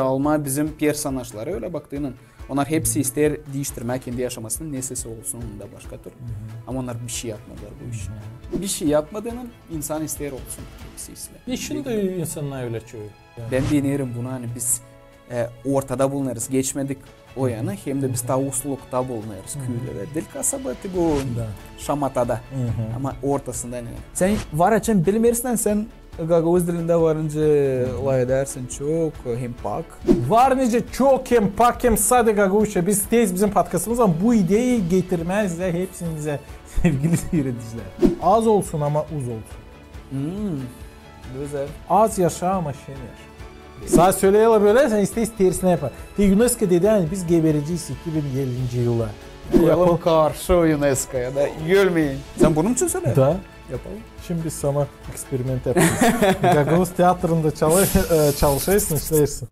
Alma bizim personajları öyle baktığının. Onlar hepsi ister değiştirmek kendi yaşamasının nesesi olsun da başka tür. Ama onlar bir şey yapmadılar bu iş. Bir şey yapmadığının insan ister olsun. Şimdi insanlar öyle çoğu. Ben denerim bunu hani biz ortada bulunarız. Geçmedik o yana hem de biz ta uslulukta bulunarız. Küyle ve dil kasabeti bu şamatada. Ama ortasında ne? Sen var açın bilmirsen sen Gagavuz dilinde varınca olay edersin çok hem pak. Var nece çok hem pak hem sade Gagavuzca. Biz tez bizim podcastımız ama bu ideyi getirmezler hepsinize sevgili seyirciler. Az olsun ama uz olsun. Güzel. Az yaşa ama şen yaşa. Sana söyleyelim böyle sen isteyiz tersine yapar. UNESCO dedi yani biz gebereceğiz 2050. yıla. Koyalım karşı UNESCO'ya da gülmeyin. Sen bunu mu söyle? Da. Yapalım. Şimdi sana eksperiment yapacağız. Gagavuz tiyatrında çalışırsın, işlersin.